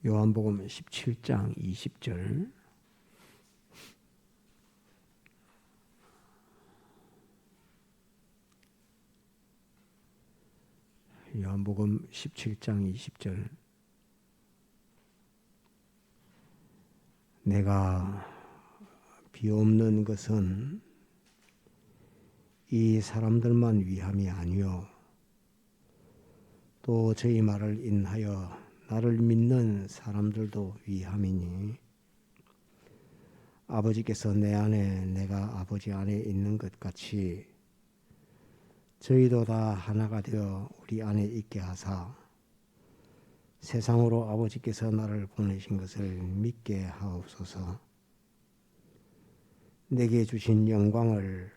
요한복음 17장 20절. 요한복음 17장 20절. 내가 비옵는 것은 이 사람들만 위함이 아니요 또 저희 말을 인하여 나를 믿는 사람들도 위함이니, 아버지께서 내 안에 내가 아버지 안에 있는 것 같이 저희도 다 하나가 되어 우리 안에 있게 하사 세상으로 아버지께서 나를 보내신 것을 믿게 하옵소서. 내게 주신 영광을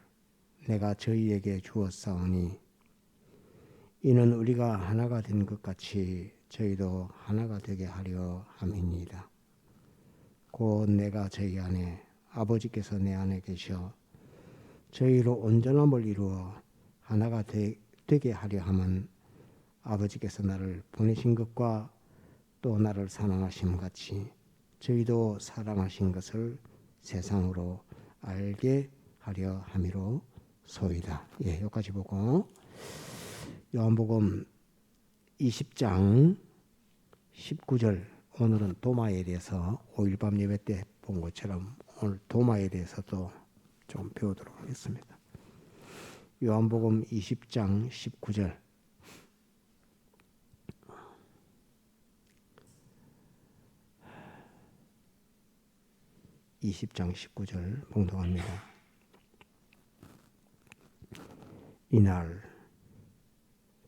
내가 저희에게 주었사오니 이는 우리가 하나가 된 것 같이 저희도 하나가 되게 하려 함이니이다. 곧 내가 저희 안에 아버지께서 내 안에 계셔 저희로 온전함을 이루어 하나가 되게 하려 함은 아버지께서 나를 보내신 것과 또 나를 사랑하심 같이 저희도 사랑하신 것을 세상으로 알게 하려 함이로 소이다. 여기까지 보고 요한복음 20장 19절, 오늘은 도마에 대해서 5일 밤 예배 때 본 것처럼 오늘 도마에 대해서도 좀 배우도록 하겠습니다. 요한복음 20장 19절. 봉독합니다. 이날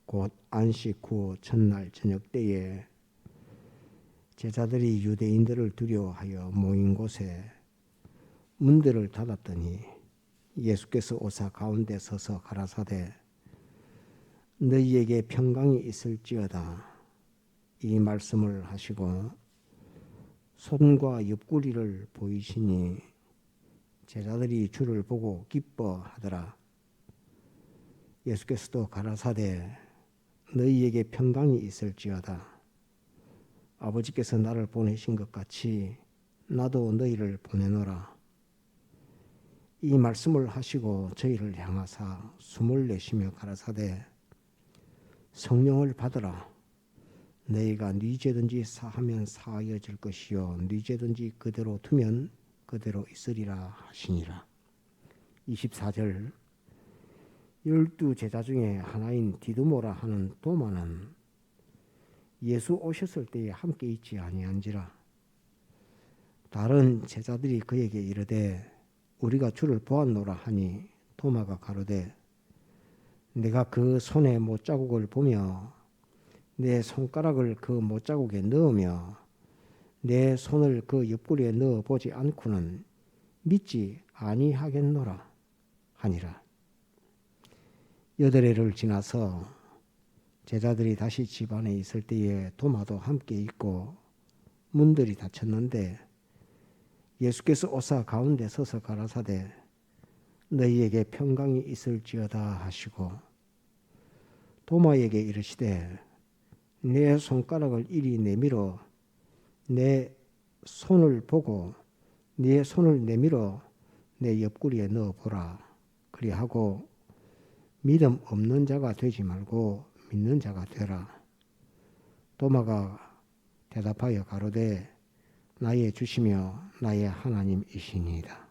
곧 안식 후 첫날 저녁 때에 제자들이 유대인들을 두려워하여 모인 곳에 문들을 닫았더니 예수께서 오사 가운데 서서 가라사대 너희에게 평강이 있을지어다. 이 말씀을 하시고 손과 옆구리를 보이시니 제자들이 주를 보고 기뻐하더라. 예수께서도 가라사대 너희에게 평강이 있을지어다. 아버지께서 나를 보내신 것 같이 나도 너희를 보내노라. 이 말씀을 하시고 저희를 향하사 숨을 내쉬며 가라사대 성령을 받으라. 너희가 네 죄든지 사하면 사하여질 것이요 네 죄든지 그대로 두면 그대로 있으리라 하시니라. 24절. 12 제자 중에 하나인 디두모라 하는 도마는 예수 오셨을 때에 함께 있지 아니한지라. 다른 제자들이 그에게 이르되 우리가 주를 보았노라 하니 도마가 가로되 내가 그 손에 못자국을 보며 내 손가락을 그 못자국에 넣으며 내 손을 그 옆구리에 넣어 보지 않고는 믿지 아니하겠노라 하니라. 8해를 지나서 제자들이 다시 집 안에 있을 때에 도마도 함께 있고 문들이 닫혔는데 예수께서 오사 가운데 서서 가라사대 너희에게 평강이 있을지어다 하시고 도마에게 이르시되 내 손가락을 이리 내밀어 내 손을 보고 네 손을 내밀어 내 옆구리에 넣어보라. 그리하고 믿음 없는 자가 되지 말고 믿는 자가 되라. 도마가 대답하여 가로되 나의 주시며 나의 하나님이시니이다.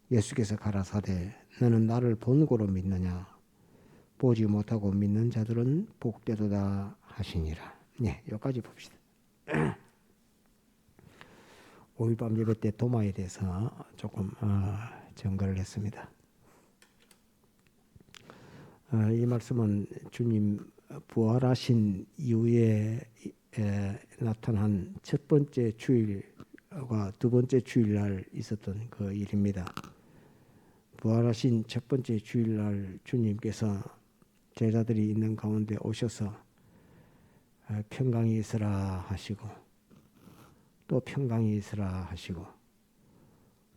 예수께서 가라사대 너는 나를 본고로 믿느냐? 보지 못하고 믿는 자들은 복되도다 하시니라. 여기까지 봅시다. 5일 밤 예배 때 도마에 대해서 조금 전거를 했습니다. 이 말씀은 주님 부활하신 이후에 나타난 첫 번째 주일과 두 번째 주일날 있었던 그 일입니다. 부활하신 첫 번째 주일날 주님께서 제자들이 있는 가운데 오셔서 평강이 있으라 하시고 또 평강이 있으라 하시고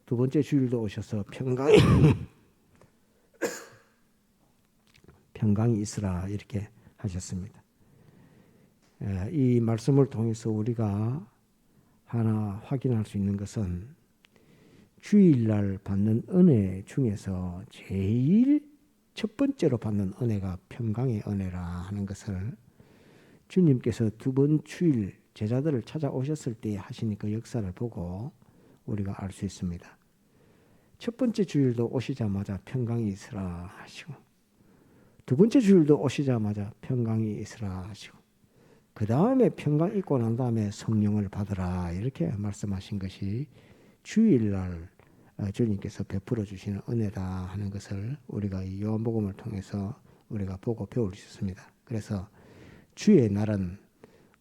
두 번째 주일도 오셔서 평강이 있으라 이렇게 하셨습니다. 이 말씀을 통해서 우리가 하나 확인할 수 있는 것은 주일날 받는 은혜 중에서 제일 첫 번째로 받는 은혜가 평강의 은혜라 하는 것을 주님께서 두 번 주일 제자들을 찾아오셨을 때 하신 그 역사를 보고 우리가 알 수 있습니다. 첫 번째 주일도 오시자마자 평강이 있으라 하시고, 두 번째 주일도 오시자마자 평강이 있으라 하시고, 그 다음에 평강 있고 난 다음에 성령을 받으라 이렇게 말씀하신 것이 주일날 주님께서 베풀어 주시는 은혜다 하는 것을 우리가 이 요한복음을 통해서 우리가 보고 배울 수 있습니다. 그래서 주의 날은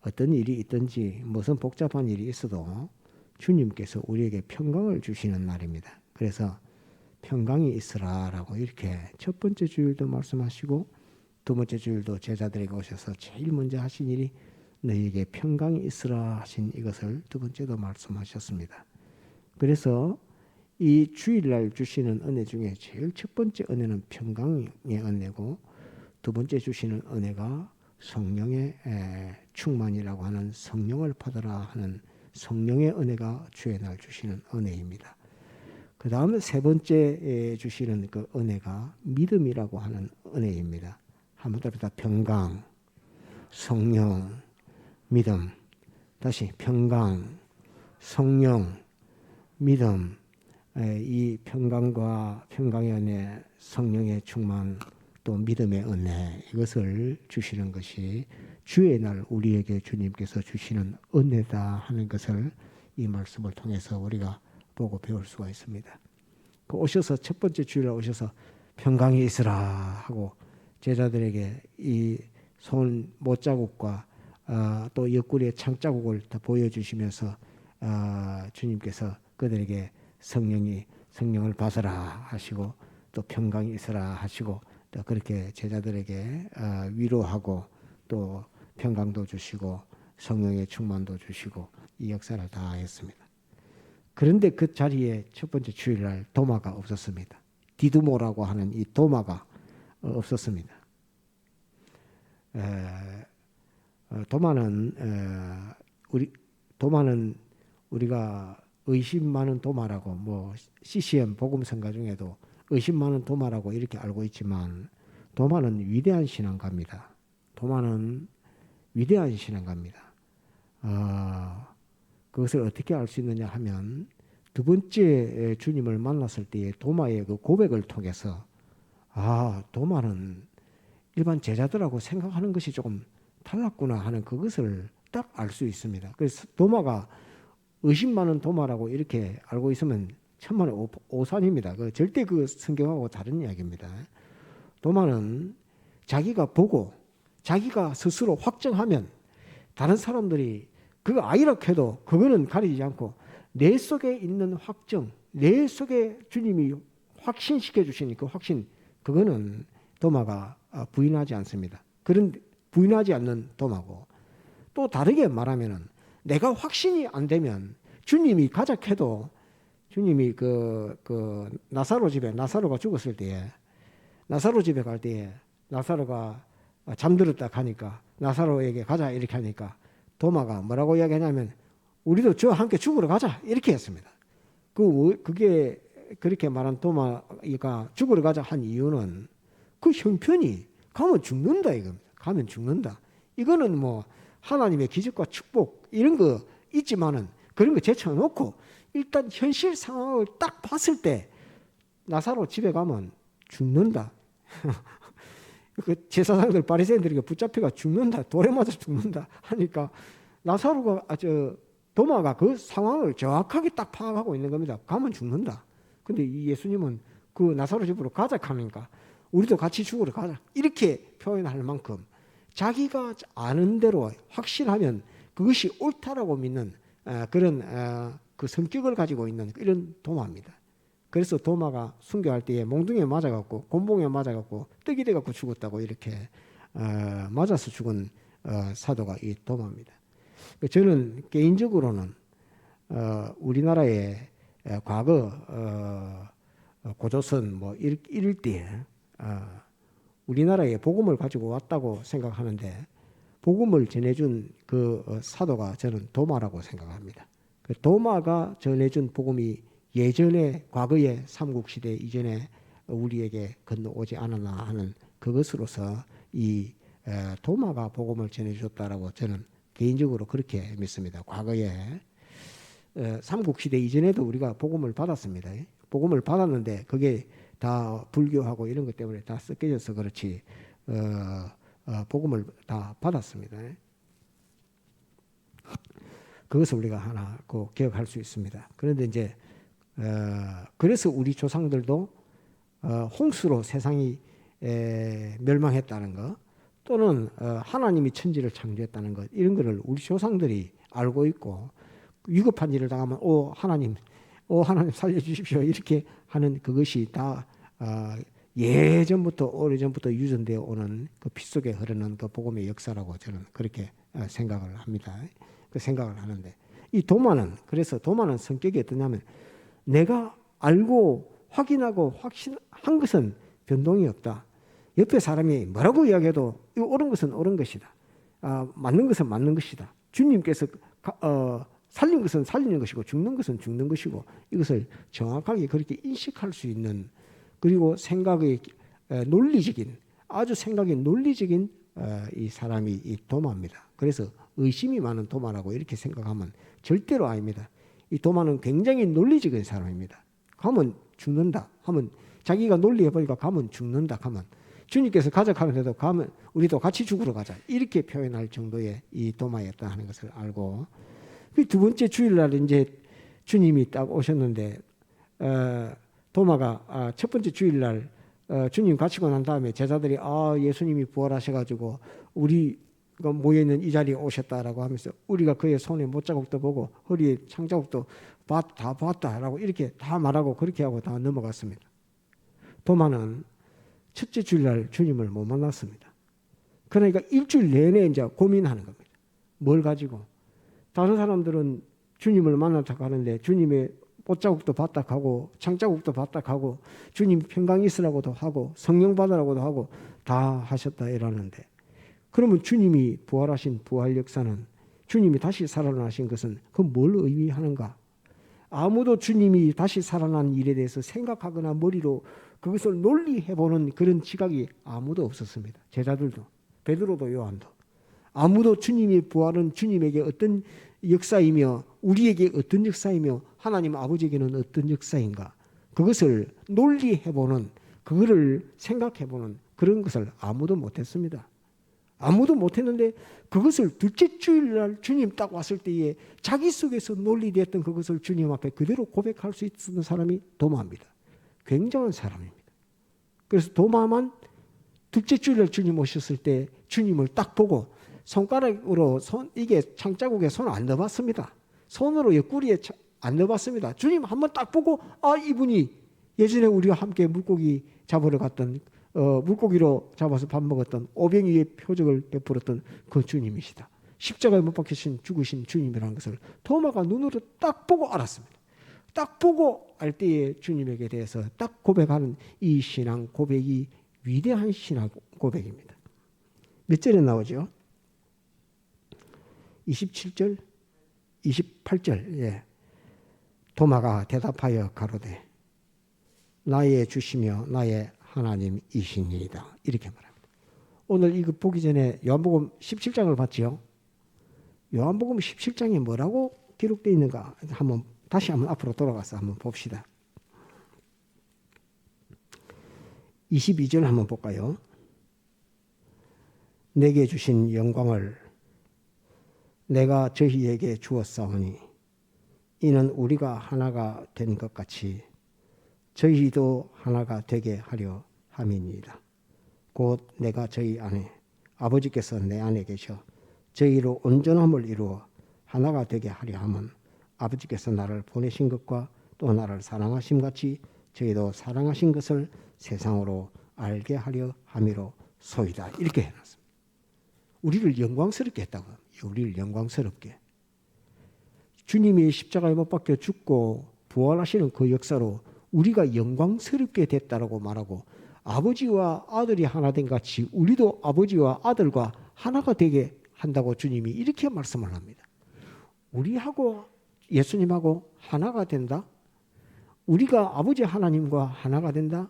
어떤 일이 있든지 무슨 복잡한 일이 있어도 주님께서 우리에게 평강을 주시는 날입니다. 그래서 평강이 있으라라고 이렇게 첫 번째 주일도 말씀하시고 두 번째 주일도 제자들에게 오셔서 제일 먼저 하신 일이 너희에게 평강이 있으라 하신 이것을 두 번째도 말씀하셨습니다. 그래서 이 주일날 주시는 은혜 중에 제일 첫 번째 은혜는 평강의 은혜고, 두 번째 주시는 은혜가 성령의 충만이라고 하는 성령을 받으라 하는 성령의 은혜가 주의 날 주시는 은혜입니다. 그 다음에 세 번째 주시는 그 은혜가 믿음이라고 하는 은혜입니다. 한번 더 평강, 성령, 믿음. 다시 평강, 성령, 믿음. 이 평강과 평강의 은혜, 성령의 충만, 또 믿음의 은혜, 이것을 주시는 것이 주의 날 우리에게 주님께서 주시는 은혜다 하는 것을 이 말씀을 통해서 우리가 보고 배울 수가 있습니다. 그 오셔서 첫 번째 주일에 오셔서 평강이 있으라 하고 제자들에게 이 손 못자국과 또 옆구리의 창자국을 다 보여주시면서 주님께서 그들에게 성령을 받으라 하시고 또 평강이 있으라 하시고 또 그렇게 제자들에게 위로하고 또 평강도 주시고 성령의 충만도 주시고 이 역사를 다 했습니다. 그런데 그 자리에 첫 번째 주일날 도마가 없었습니다. 디두모라고 하는 이 도마가 없었습니다. 도마는 우리가 의심 많은 도마라고 뭐 CCM 복음성가 중에도 의심 많은 도마라고 이렇게 알고 있지만 도마는 위대한 신앙가입니다. 도마는 위대한 신앙가입니다. 그것을 어떻게 알 수 있느냐 하면 두 번째 주님을 만났을 때의 도마의 그 고백을 통해서 도마는 일반 제자들하고 생각하는 것이 조금 달랐구나 하는 그것을 딱 알 수 있습니다. 그래서 도마가 의심 많은 도마라고 이렇게 알고 있으면 천만의 오산입니다. 절대 그 성경하고 다른 이야기입니다. 도마는 자기가 보고 자기가 스스로 확정하면 다른 사람들이 그거 아니라 해도 그거는 가리지 않고 내 속에 있는 확정, 내 속에 주님이 확신시켜 주시니 그 확신, 그거는 도마가 부인하지 않습니다. 그런 부인하지 않는 도마고, 또 다르게 말하면은 내가 확신이 안 되면 주님이 가자 해도 주님이 나사로가 죽었을 때에 나사로 집에 갈 때에 나사로가 잠들었다 가니까 나사로에게 가자 이렇게 하니까 도마가 뭐라고 이야기하냐면 우리도 저와 함께 죽으러 가자 이렇게 했습니다. 그게 그렇게 말한 도마가 죽으러 가자 한 이유는 그 형편이 가면 죽는다 이겁니다. 가면 죽는다. 이거는 뭐 하나님의 기적과 축복 이런 거 있지만은 그런 거 제쳐놓고 일단 현실 상황을 딱 봤을 때 나사로 집에 가면 죽는다. 그 제사장들 바리새인들에게 붙잡혀가 죽는다. 돌에 맞아 죽는다 하니까 도마가 그 상황을 정확하게 딱 파악하고 있는 겁니다. 가면 죽는다. 근데 이 예수님은 그 나사로 집으로 가자 하니까 우리도 같이 죽으러 가자 이렇게 표현할 만큼 자기가 아는 대로 확실하면 그것이 옳다라고 믿는 그런 그 성격을 가지고 있는 이런 도마입니다. 그래서 도마가 순교할 때에 몽둥이에 맞아갖고 곤봉에 맞아갖고 떡이 돼갖고 죽었다고 이렇게 맞아서 죽은 사도가 이 도마입니다. 저는 개인적으로는 우리나라의 과거 고조선 뭐 이럴 때에 우리나라에 복음을 가지고 왔다고 생각하는데 복음을 전해준 그 사도가 저는 도마라고 생각합니다. 그 도마가 전해준 복음이 예전에 과거의 삼국시대 이전에 우리에게 건너오지 않았나 하는 그것으로서 이 도마가 복음을 전해줬다라고 저는 개인적으로 그렇게 믿습니다. 과거에 삼국시대 이전에도 우리가 복음을 받았습니다. 복음을 받았는데 그게 다 불교하고 이런 것 때문에 다 섞여져서 그렇지 복음을 다 받았습니다. 그것을 우리가 하나 꼭 기억할 수 있습니다. 그런데 이제 그래서 우리 조상들도 홍수로 세상이 멸망했다는 것 또는 하나님이 천지를 창조했다는 것 이런 것을 우리 조상들이 알고 있고 위급한 일을 당하면 하나님 살려주십시오 이렇게 하는 그것이 다 예전부터 오래전부터 유전되어 오는 그 피 속에 흐르는 그 복음의 역사라고 저는 그렇게 생각을 합니다. 그 생각을 하는데 이 도마는 그래서 도마는 성격이 어떠냐면 내가 알고 확인하고 확신한 것은 변동이 없다. 옆에 사람이 뭐라고 이야기해도 이거 옳은 것은 옳은 것이다. 맞는 것은 맞는 것이다. 주님께서 살린 것은 살리는 것이고 죽는 것은 죽는 것이고 이것을 정확하게 그렇게 인식할 수 있는 그리고 생각이 논리적인 아주 생각이 논리적인 이 사람이 이 도마입니다. 그래서 의심이 많은 도마라고 이렇게 생각하면 절대로 아닙니다. 이 도마는 굉장히 논리적인 사람입니다. 가면 죽는다 하면 자기가 논리해보니까 가면 죽는다 하면 주님께서 가자 하는데도 가면 우리도 같이 죽으러 가자 이렇게 표현할 정도의 이 도마였다 하는 것을 알고 그 두 번째 주일날 이제 주님이 딱 오셨는데 도마가 첫 번째 주일날 주님 갇히고 난 다음에 제자들이 예수님이 부활하셔가지고 우리가 모여있는 이 자리에 오셨다라고 하면서 우리가 그의 손에 못자국도 보고 허리에 창자국도 다 보았다라고 이렇게 다 말하고 그렇게 하고 다 넘어갔습니다. 도마는 첫째 주일날 주님을 못 만났습니다. 그러니까 일주일 내내 이제 고민하는 겁니다. 뭘 가지고 다른 사람들은 주님을 만나자고 하는데 주님의 옷자국도 봤다 하고 창자국도 봤다 하고 주님 평강 있으라고도 하고 성령 받으라고도 하고 다 하셨다 이러는데 그러면 주님이 부활하신 부활 역사는 주님이 다시 살아나신 것은 그 뭘 의미하는가? 아무도 주님이 다시 살아난 일에 대해서 생각하거나 머리로 그것을 논리해보는 그런 지각이 아무도 없었습니다. 제자들도 베드로도 요한도 아무도 주님의 부활은 주님에게 어떤 역사이며 우리에게 어떤 역사이며 하나님 아버지에게는 어떤 역사인가 그것을 논리해보는 그거를 생각해보는 그런 것을 아무도 못했습니다. 아무도 못했는데 그것을 둘째 주일날 주님 딱 왔을 때에 자기 속에서 논리됐던 그것을 주님 앞에 그대로 고백할 수 있었던 사람이 도마입니다. 굉장한 사람입니다. 그래서 도마만 둘째 주일날 주님 오셨을 때 주님을 딱 보고 손가락으로 이게 창자국에 손을 안 넣어봤습니다. 손으로 옆구리에 안 넣어봤습니다. 주님 한번 딱 보고 이분이 예전에 우리와 함께 물고기 잡으러 갔던 물고기로 잡아서 밥 먹었던 오병이의 표적을 베풀었던 그 주님이시다. 십자가에 못 박히신 죽으신 주님이라는 것을 도마가 눈으로 딱 보고 알았습니다. 딱 보고 알 때에 주님에게 대해서 딱 고백하는 이 신앙 고백이 위대한 신앙 고백입니다. 몇 절에 나오죠? 27절, 28절. 예. 도마가 대답하여 가로되 나의 주시며 나의 하나님이시니이다. 이렇게 말합니다. 오늘 이거 보기 전에 요한복음 17장을 봤죠. 요한복음 17장에 뭐라고 기록되어 있는가 다시 한번 앞으로 돌아가서 한번 봅시다. 22절 한번 볼까요? 내게 주신 영광을 내가 저희에게 주었사오니 이는 우리가 하나가 된 것 같이 저희도 하나가 되게 하려 함이니이다. 곧 내가 저희 안에 아버지께서 내 안에 계셔 저희로 온전함을 이루어 하나가 되게 하려 함은 아버지께서 나를 보내신 것과 또 나를 사랑하심 같이 저희도 사랑하신 것을 세상으로 알게 하려 함이로 소이다. 이렇게 해놨습니다. 우리를 영광스럽게 했다고 합니다. 우리를 영광스럽게. 주님이 십자가에 못 박혀 죽고 부활하시는 그 역사로 우리가 영광스럽게 됐다라고 말하고 아버지와 아들이 하나 된 같이 우리도 아버지와 아들과 하나가 되게 한다고 주님이 이렇게 말씀을 합니다. 우리하고 예수님하고 하나가 된다? 우리가 아버지 하나님과 하나가 된다?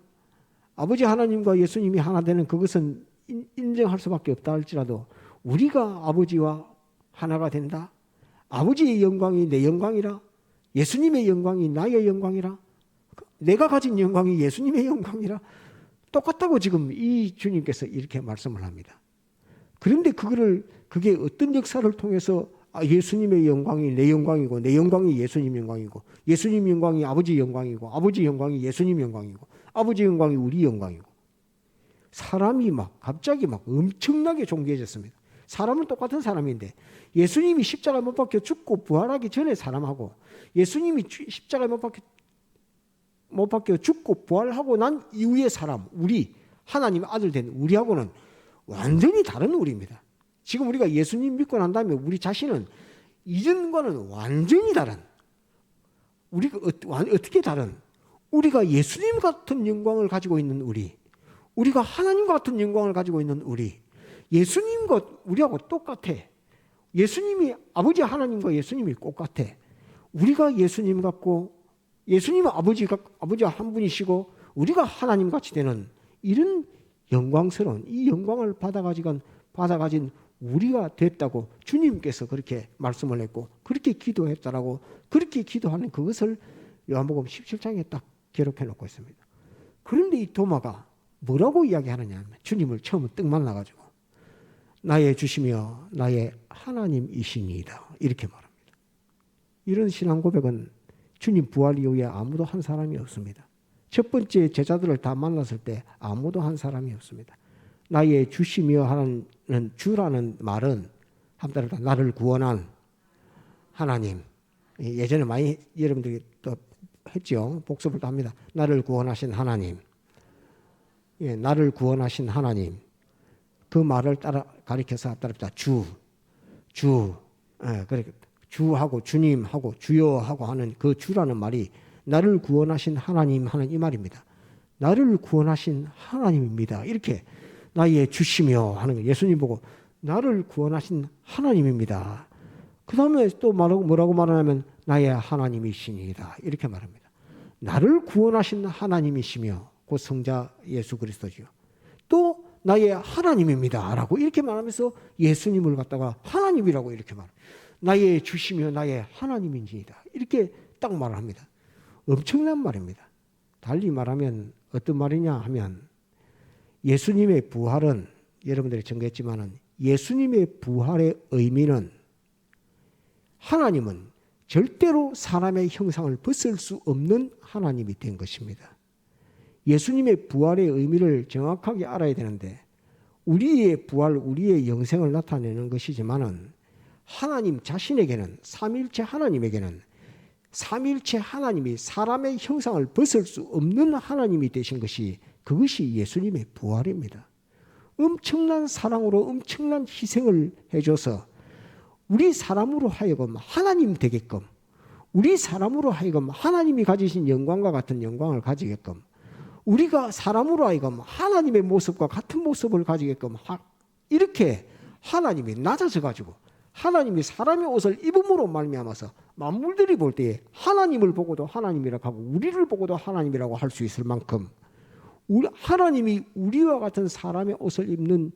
아버지 하나님과 예수님이 하나 되는 그것은 인정할 수밖에 없다 할지라도 우리가 아버지와 하나가 된다? 아버지의 영광이 내 영광이라? 예수님의 영광이 나의 영광이라? 내가 가진 영광이 예수님의 영광이라? 똑같다고 지금 이 주님께서 이렇게 말씀을 합니다. 그런데 그게 어떤 역사를 통해서 예수님의 영광이 내 영광이고 내 영광이 예수님 영광이고 예수님 영광이 아버지 영광이고 아버지 영광이 예수님 영광이고 아버지 영광이 우리 영광이고 사람이 갑자기 엄청나게 존귀해졌습니다. 사람은 똑같은 사람인데 예수님이 십자가에 못 박혀 죽고 부활하기 전에 사람하고 예수님이 십자가에 못 박혀 죽고 부활하고 난 이후의 사람, 우리 하나님의 아들 된 우리하고는 완전히 다른 우리입니다. 지금 우리가 예수님 믿고 난 다음에 우리 자신은 이전과는 완전히 다른, 우리가 어떻게 다른, 우리가 예수님 같은 영광을 가지고 있는 우리가 하나님과 같은 영광을 가지고 있는 예수님과 우리하고 똑같아. 예수님이 아버지 하나님과 예수님이 똑같아. 우리가 예수님 같고 예수님은 아버지가 한 분이시고 우리가 하나님 같이 되는 이런 영광스러운 이 영광을 받아가진 우리가 됐다고 주님께서 그렇게 말씀을 했고 그렇게 기도했다라고 그렇게 기도하는 그것을 요한복음 17장에 딱 기록해 놓고 있습니다. 그런데 이 도마가 뭐라고 이야기하느냐 하면 주님을 처음 떡 만나가지고 나의 주시며 나의 하나님이시니이다 이렇게 말합니다. 이런 신앙 고백은 주님 부활 이후에 아무도 한 사람이 없습니다. 첫 번째 제자들을 다 만났을 때 아무도 한 사람이 없습니다. 나의 주시며 하는 주라는 말은 한번 따라 나를 구원한 하나님. 예전에 많이 여러분들이 또 했죠. 복습을 또 합니다. 나를 구원하신 하나님. 예, 나를 구원하신 하나님. 그 말을 따라 가리켜서 따릅니다. 주. 예, 그러니까 주하고 주님하고 주여하고 하는 그 주라는 말이 나를 구원하신 하나님 하는 이 말입니다. 나를 구원하신 하나님입니다. 이렇게 나의 주시며 하는 거 예수님 보고 나를 구원하신 하나님입니다. 그 다음에 또 뭐라고 말하냐면 나의 하나님이시니이다 이렇게 말합니다. 나를 구원하신 하나님이시며 그 성자 예수 그리스도죠. 또 나의 하나님입니다 라고 이렇게 말하면서 예수님을 갖다가 하나님이라고 이렇게 말합니다. 나의 주시며 나의 하나님인지이다 이렇게 딱 말을 합니다. 엄청난 말입니다. 달리 말하면 어떤 말이냐 하면 예수님의 부활은 여러분들이 전개했지만은 예수님의 부활의 의미는 하나님은 절대로 사람의 형상을 벗을 수 없는 하나님이 된 것입니다. 예수님의 부활의 의미를 정확하게 알아야 되는데 우리의 부활, 우리의 영생을 나타내는 것이지만은 하나님 자신에게는 삼위일체 하나님에게는 삼위일체 하나님이 사람의 형상을 벗을 수 없는 하나님이 되신 것이 그것이 예수님의 부활입니다. 엄청난 사랑으로 엄청난 희생을 해줘서 우리 사람으로 하여금 하나님 되게끔 우리 사람으로 하여금 하나님이 가지신 영광과 같은 영광을 가지게끔 우리가 사람으로 하여금 하나님의 모습과 같은 모습을 가지게끔 이렇게 하나님이 낮아져 가지고 하나님이 사람의 옷을 입음으로 말미암아서 만물들이 볼 때에 하나님을 보고도 하나님이라고 하고 우리를 보고도 하나님이라고 할 수 있을 만큼 하나님이 우리와 같은 사람의 옷을 입는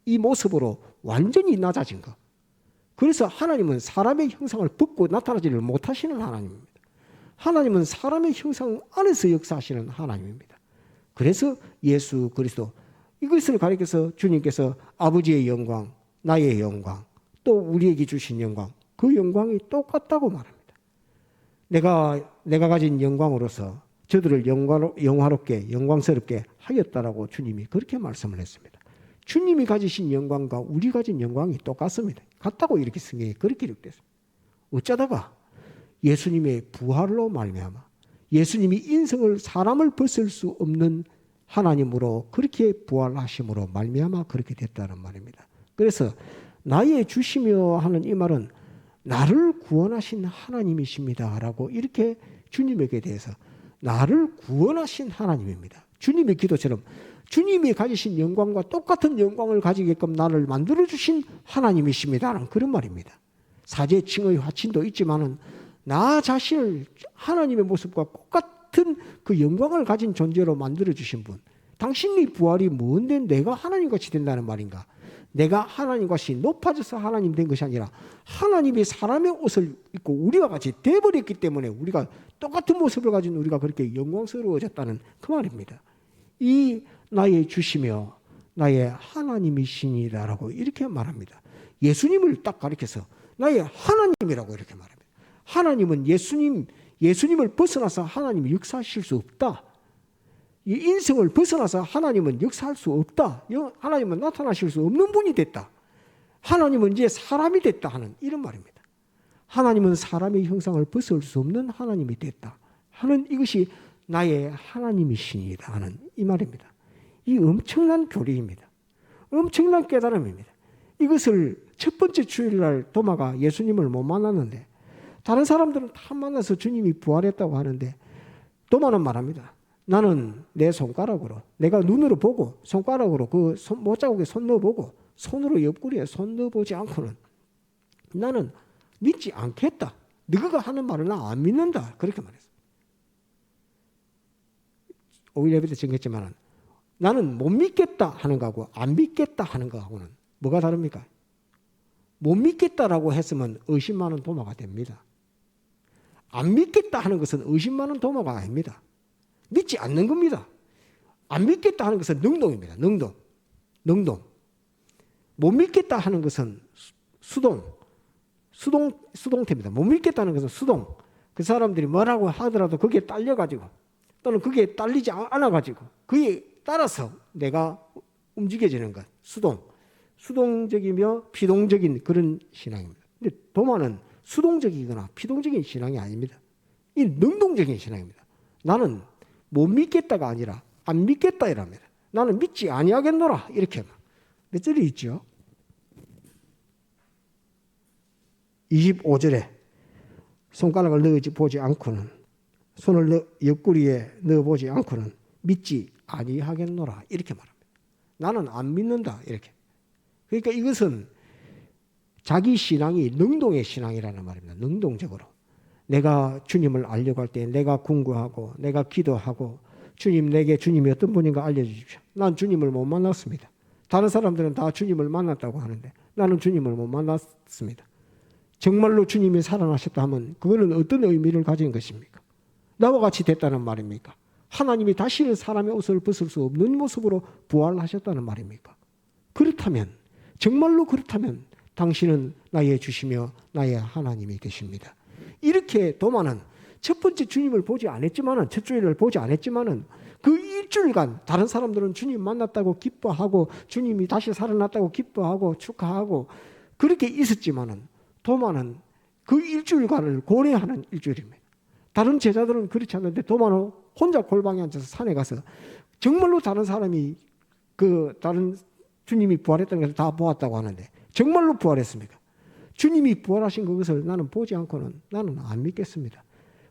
이 모습으로 완전히 낮아진 것. 그래서 하나님은 사람의 형상을 벗고 나타나지를 못하시는 하나님입니다. 하나님은 사람의 형상 안에서 역사하시는 하나님입니다. 그래서 예수 그리스도 이것을 가리켜서 주님께서 아버지의 영광, 나의 영광, 또 우리에게 주신 영광, 그 영광이 똑같다고 말합니다. 내가 가진 영광으로서 저들을 영화롭게 영광스럽게 하였다라고 주님이 그렇게 말씀을 했습니다. 주님이 가지신 영광과 우리 가진 영광이 똑같습니다. 같다고 이렇게 성경에 그렇게 기록됐습니다. 어쩌다가 예수님의 부활로 말미암아 예수님이 인성을 사람을 벗을 수 없는 하나님으로 그렇게 부활하심으로 말미암아 그렇게 됐다는 말입니다. 그래서 나의 주시며 하는 이 말은 나를 구원하신 하나님이십니다 라고 이렇게 주님에게 대해서 나를 구원하신 하나님입니다. 주님의 기도처럼 주님이 가지신 영광과 똑같은 영광을 가지게끔 나를 만들어주신 하나님이십니다라는 그런 말입니다. 사제칭의 화친도 있지만은 나 자신을 하나님의 모습과 똑같은 그 영광을 가진 존재로 만들어주신 분, 당신의 부활이 뭔데 내가 하나님같이 된다는 말인가? 내가 하나님같이 높아져서 하나님 된 것이 아니라 하나님이 사람의 옷을 입고 우리와 같이 돼버렸기 때문에 우리가 똑같은 모습을 가진 우리가 그렇게 영광스러워졌다는 그 말입니다. 이 나의 주시며 나의 하나님이시니라라고 이렇게 말합니다. 예수님을 딱 가리켜서 나의 하나님이라고 이렇게 말합니다. 하나님은 예수님을 벗어나서 하나님이 역사하실 수 없다. 이 인생을 벗어나서 하나님은 역사할 수 없다. 하나님은 나타나실 수 없는 분이 됐다. 하나님은 이제 사람이 됐다 하는 이런 말입니다. 하나님은 사람의 형상을 벗을 수 없는 하나님이 됐다 하는 이것이 나의 하나님이시니라 하는 이 말입니다. 이 엄청난 교리입니다. 엄청난 깨달음입니다. 이것을 첫 번째 주일날 도마가 예수님을 못 만났는데 다른 사람들은 다 만나서 주님이 부활했다고 하는데 도마는 말합니다. 나는 내 손가락으로 내가 눈으로 보고 손가락으로 그 못자국에 손 넣어보고 손으로 옆구리에 손 넣어보지 않고는 나는 믿지 않겠다. 너가 하는 말을 나 안 믿는다. 그렇게 말했어. 5일 예배 때 정했지만 나는 못 믿겠다 하는 거하고 안 믿겠다 하는 거하고는 뭐가 다릅니까? 못 믿겠다라고 했으면 의심 많은 도마가 됩니다. 안 믿겠다 하는 것은 의심 많은 도마가 아닙니다. 믿지 않는 겁니다. 안 믿겠다 하는 것은 능동입니다. 능동. 못 믿겠다 하는 것은 수동태입니다. 못 믿겠다는 것은 수동. 그 사람들이 뭐라고 하더라도 거기에 딸려가지고 또는 거기에 딸리지 않아가지고 그에 따라서 내가 움직여지는 것. 수동적이며 피동적인 그런 신앙입니다. 근데 도마는 수동적이거나 피동적인 신앙이 아닙니다. 이 능동적인 신앙입니다. 나는 못 믿겠다가 아니라 안 믿겠다 이랍니다. 나는 믿지 아니하겠노라 이렇게 몇 절이 있죠. 25절에 손가락을 넣어보지 않고는 손을 옆구리에 넣어보지 않고는 믿지 아니하겠노라 이렇게 말합니다. 나는 안 믿는다 이렇게. 그러니까 이것은 자기 신앙이 능동의 신앙이라는 말입니다. 능동적으로. 내가 주님을 알려고 할 때 내가 궁구하고 내가 기도하고 주님 내게 주님이 어떤 분인가 알려주십시오. 난 주님을 못 만났습니다. 다른 사람들은 다 주님을 만났다고 하는데 나는 주님을 못 만났습니다. 정말로 주님이 살아나셨다 하면 그거는 어떤 의미를 가진 것입니까? 나와 같이 됐다는 말입니까? 하나님이 다시는 사람의 옷을 벗을 수 없는 모습으로 부활하셨다는 말입니까? 그렇다면 정말로 그렇다면 당신은 나의 주시며 나의 하나님이 되십니다. 이렇게 도마는 첫 번째 주님을 보지 않았지만은 첫 주일을 보지 않았지만은 그 일주일간 다른 사람들은 주님 만났다고 기뻐하고 주님이 다시 살아났다고 기뻐하고 축하하고 그렇게 있었지만은 도마는 그 일주일간을 고뇌하는 일주일입니다. 다른 제자들은 그렇지 않는데 도마는 혼자 골방에 앉아서 산에 가서 정말로 다른 사람이 그 다른 주님이 부활했다는 것을 다 보았다고 하는데 정말로 부활했습니까? 주님이 부활하신 그것을 나는 보지 않고는 나는 안 믿겠습니다.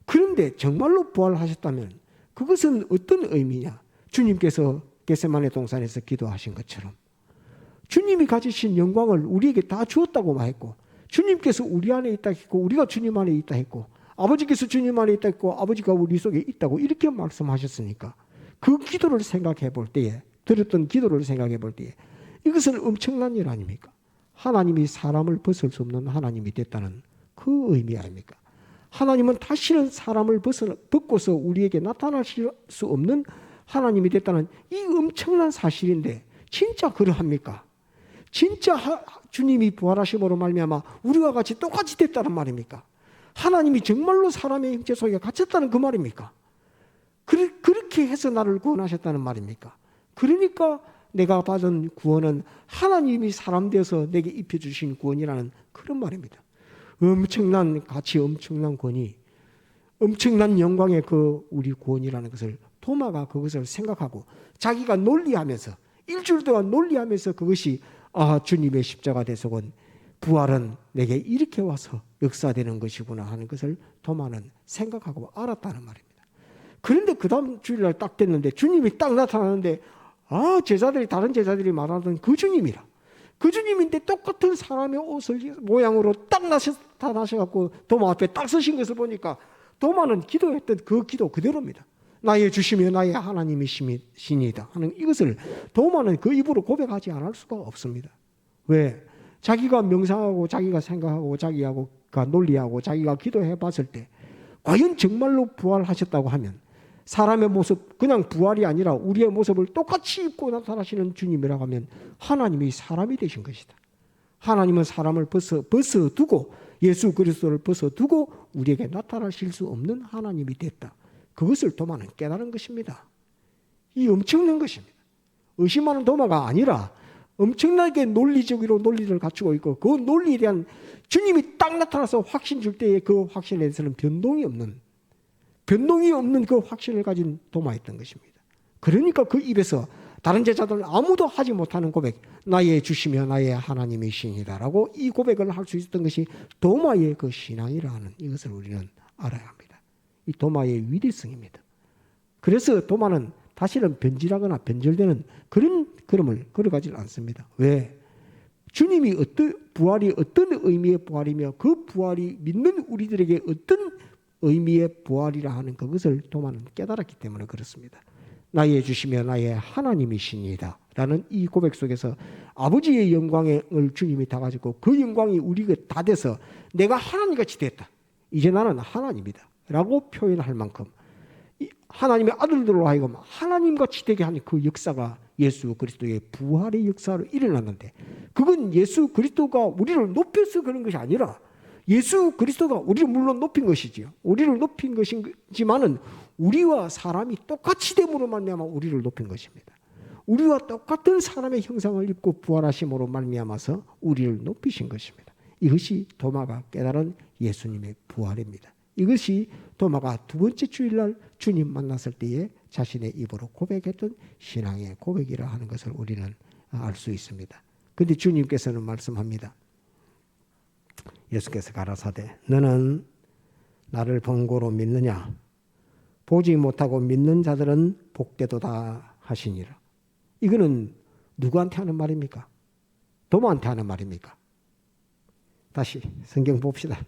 그런데 정말로 부활하셨다면 그것은 어떤 의미냐? 주님께서 겟세마네 동산에서 기도하신 것처럼 주님이 가지신 영광을 우리에게 다 주었다고 말했고 주님께서 우리 안에 있다 했고 우리가 주님 안에 있다 했고 아버지께서 주님 안에 있다 했고 아버지가 우리 속에 있다고 이렇게 말씀하셨으니까 그 기도를 생각해 볼 때에 들었던 기도를 생각해 볼 때에 이것은 엄청난 일 아닙니까? 하나님이 사람을 벗을 수 없는 하나님이 됐다는 그 의미 아닙니까? 하나님은 다시는 사람을 벗고서 우리에게 나타나실 수 없는 하나님이 됐다는 이 엄청난 사실인데 진짜 그러합니까? 진짜 주님이 부활하심으로 말미암아 우리와 같이 똑같이 됐다는 말입니까? 하나님이 정말로 사람의 형체 속에 갇혔다는 그 말입니까? 그렇게 해서 나를 구원하셨다는 말입니까? 그러니까 내가 받은 구원은 하나님이 사람 되어서 내게 입혀주신 구원이라는 그런 말입니다. 엄청난 가치, 엄청난 권위, 엄청난 영광의 그 우리 구원이라는 것을 도마가 그것을 생각하고 자기가 논리하면서 일주일 동안 논리하면서 그것이 주님의 십자가 대속은 부활은 내게 이렇게 와서 역사되는 것이구나 하는 것을 도마는 생각하고 알았다는 말입니다. 그런데 그 다음 주일날 딱 됐는데 주님이 딱 나타나는데 제자들이, 다른 제자들이 말하던 그 주님이라. 그 주님인데 똑같은 사람의 옷을 모양으로 딱 나타나셔갖고 도마 앞에 딱 서신 것을 보니까 도마는 기도했던 그 기도 그대로입니다. 나의 주시며 나의 하나님이시니이다 하는 이것을 도마는 그 입으로 고백하지 않을 수가 없습니다. 왜? 자기가 명상하고 자기가 생각하고 자기가 논리하고 자기가 기도해 봤을 때 과연 정말로 부활하셨다고 하면 사람의 모습, 그냥 부활이 아니라 우리의 모습을 똑같이 입고 나타나시는 주님이라고 하면 하나님이 사람이 되신 것이다. 하나님은 사람을 벗어두고 예수 그리스도를 벗어두고 우리에게 나타나실 수 없는 하나님이 됐다. 그것을 도마는 깨달은 것입니다. 이 엄청난 것입니다. 의심하는 도마가 아니라 엄청나게 논리적으로 논리를 갖추고 있고 그 논리에 대한 주님이 딱 나타나서 확신 줄 때의 그 확신에 대해서는 변동이 없는 그 확신을 가진 도마였던 것입니다. 그러니까 그 입에서 다른 제자들은 아무도 하지 못하는 고백, 나의 주시며 나의 하나님이시니다라고 이 고백을 할 수 있었던 것이 도마의 그 신앙이라는 이것을 우리는 알아야 합니다. 이 도마의 위대성입니다. 그래서 도마는 다시는 변질하거나 변절되는 그런 걸음을 걸어가지 않습니다. 왜? 주님이 부활이 어떤 의미의 부활이며 그 부활이 믿는 우리들에게 어떤 의미의 부활이라 하는 그것을 도마는 깨달았기 때문에 그렇습니다. 나의 주시며 나의 하나님이시니이다 라는 이 고백 속에서 아버지의 영광을 주님이 다 가지고 그 영광이 우리가 다 돼서 내가 하나님같이 됐다. 이제 나는 하나님이다 라고 표현할 만큼 하나님의 아들들로 하여금 하나님같이 되게 하는 그 역사가 예수 그리스도의 부활의 역사로 일어났는데 그건 예수 그리스도가 우리를 높여서 그런 것이 아니라 예수 그리스도가 우리를 물론 높인 것이지요. 우리를 높인 것이지만은 우리와 사람이 똑같이 됨으로 말미암아 우리를 높인 것입니다. 우리와 똑같은 사람의 형상을 입고 부활하심으로 말미암아서 우리를 높이신 것입니다. 이것이 도마가 깨달은 예수님의 부활입니다. 이것이 도마가 두 번째 주일날 주님 만났을 때에 자신의 입으로 고백했던 신앙의 고백이라 하는 것을 우리는 알 수 있습니다. 그런데 주님께서는 말씀합니다. 예수께서 가라사대 너는 나를 본고로 믿느냐? 보지 못하고 믿는 자들은 복되도다 하시니라. 이거는 누구한테 하는 말입니까? 도마한테 하는 말입니까? 다시 성경 봅시다.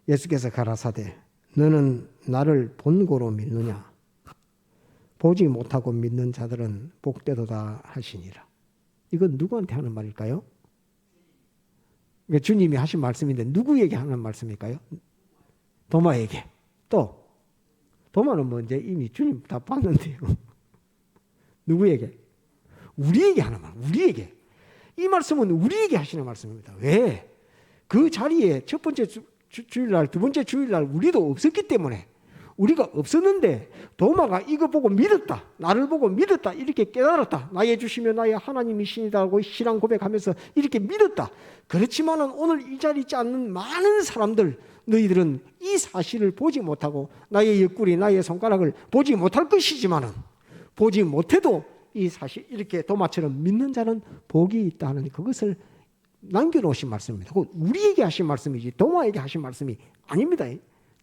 예수께서 가라사대 너는 나를 본고로 믿느냐? 보지 못하고 믿는 자들은 복되도다 하시니라. 이건 누구한테 하는 말일까요? 그러니까 주님이 하신 말씀인데 누구에게 하는 말씀일까요? 도마에게. 또 도마는 먼저 이미 주님 다 봤는데요. 누구에게? 우리에게 하는 말. 우리에게. 이 말씀은 우리에게 하시는 말씀입니다. 왜? 그 자리에 첫 번째 주일날, 두 번째 주일날 우리도 없었기 때문에 우리가 없었는데 도마가 이거 보고 믿었다. 나를 보고 믿었다. 이렇게 깨달았다. 나의 주시며 나의 하나님이시니다라고 신앙 고백하면서 이렇게 믿었다. 그렇지만은 오늘 이 자리에 있지 않는 많은 사람들, 너희들은 이 사실을 보지 못하고 나의 옆구리, 나의 손가락을 보지 못할 것이지만은 보지 못해도 이 사실 이렇게 도마처럼 믿는 자는 복이 있다 하는 그것을 남겨놓으신 말씀입니다. 우리에게 하신 말씀이지 도마에게 하신 말씀이 아닙니다.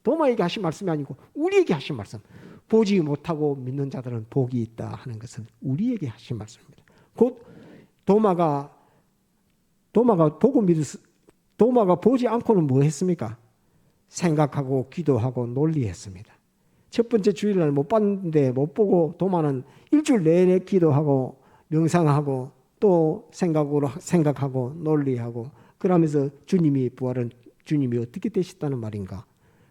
도마에게 하신 말씀이 아니고 우리에게 하신 말씀. 보지 못하고 믿는 자들은 복이 있다 하는 것은 우리에게 하신 말씀입니다. 곧 도마가 보지 않고는 뭐 했습니까? 생각하고 기도하고 논리했습니다. 첫 번째 주일날 못 봤는데 못 보고 도마는 일주일 내내 기도하고 명상하고 또 생각하고 논리하고 그러면서 주님이 부활은 주님이 어떻게 되셨다는 말인가?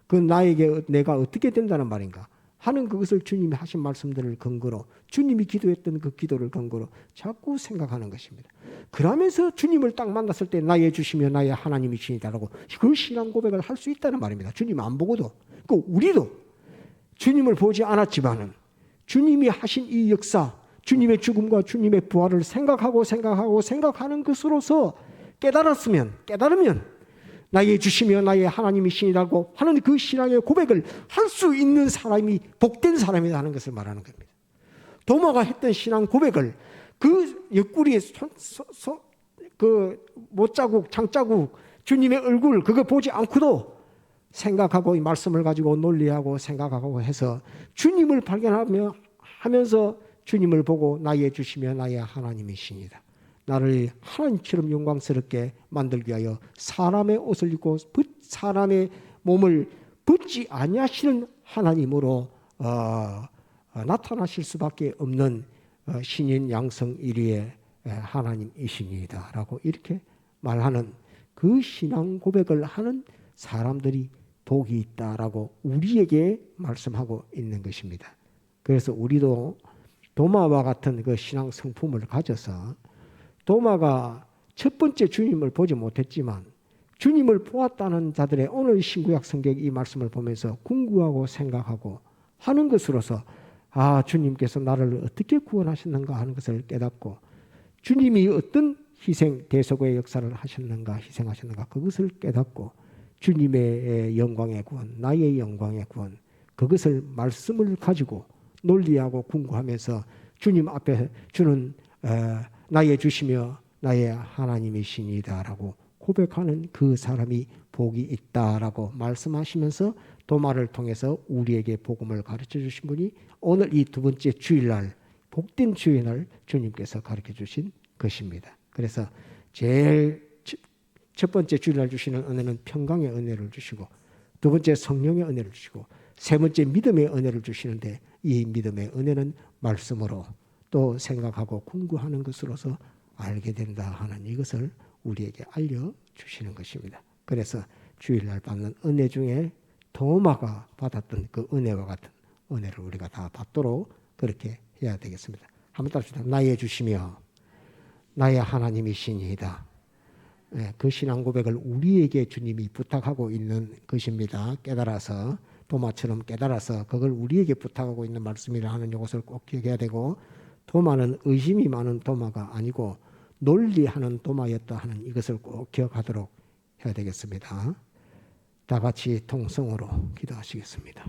그 나에게 내가 어떻게 된다는 말인가? 하는 그것을 주님이 하신 말씀들을 근거로 주님이 기도했던 그 기도를 근거로 자꾸 생각하는 것입니다. 그러면서 주님을 딱 만났을 때 나의 주시며 나의 하나님이시니다라고 그 신앙 고백을 할 수 있다는 말입니다. 주님 안 보고도. 우리도 주님을 보지 않았지만은 주님이 하신 이 역사, 주님의 죽음과 주님의 부활을 생각하는 것으로서 깨달으면 나의 주시며 나의 하나님이시니라고 하는 그 신앙의 고백을 할 수 있는 사람이 복된 사람이다 하는 것을 말하는 겁니다. 도마가 했던 신앙 고백을 그 옆구리에 그 못자국, 장자국, 주님의 얼굴 그거 보지 않고도 생각하고 이 말씀을 가지고 논리하고 생각하고 해서 주님을 발견하면서 주님을 보고 나의 주시며 나의 하나님이시니다. 나를 하나님처럼 영광스럽게 만들기 위하여 사람의 옷을 입고 사람의 몸을 벗지 아니하시는 하나님으로 나타나실 수밖에 없는 신인 양성 1위의 하나님이십니다 라고 이렇게 말하는 그 신앙 고백을 하는 사람들이 복이 있다라고 우리에게 말씀하고 있는 것입니다. 그래서 우리도 도마와 같은 그 신앙 성품을 가져서, 도마가 첫 번째 주님을 보지 못했지만 주님을 보았다는 자들의 오늘 신구약 성경 이 말씀을 보면서 궁구하고 생각하고 하는 것으로서 주님께서 나를 어떻게 구원하셨는가 하는 것을 깨닫고, 주님이 어떤 희생 대속의 역사를 하셨는가, 희생하셨는가 그것을 깨닫고, 주님의 영광의 구원, 나의 영광의 구원, 그것을 말씀을 가지고 논리하고 궁구하면서 주님 앞에 주는 나의 주시며 나의 하나님이시니다라고 고백하는 그 사람이 복이 있다라고 말씀하시면서 도마를 통해서 우리에게 복음을 가르쳐 주신 분이 오늘 이 두 번째 주일날, 복된 주일날 주님께서 가르쳐 주신 것입니다. 그래서 제일 첫 번째 주일날 주시는 은혜는 평강의 은혜를 주시고, 두 번째 성령의 은혜를 주시고, 세 번째 믿음의 은혜를 주시는데, 이 믿음의 은혜는 말씀으로 또 생각하고 궁구하는 것으로서 알게 된다 하는 이것을 우리에게 알려주시는 것입니다. 그래서 주일날 받는 은혜 중에 도마가 받았던 그 은혜와 같은 은혜를 우리가 다 받도록 그렇게 해야 되겠습니다. 한번 따라합시다. 나의 주시며 나의 하나님이시니이다. 그 신앙 고백을 우리에게 주님이 부탁하고 있는 것입니다. 깨달아서, 도마처럼 깨달아서 그걸 우리에게 부탁하고 있는 말씀이라 하는 이것을 꼭 기억해야 되고, 도마는 의심이 많은 도마가 아니고 논리하는 도마였다 하는 이것을 꼭 기억하도록 해야 되겠습니다. 다 같이 통성으로 기도하시겠습니다.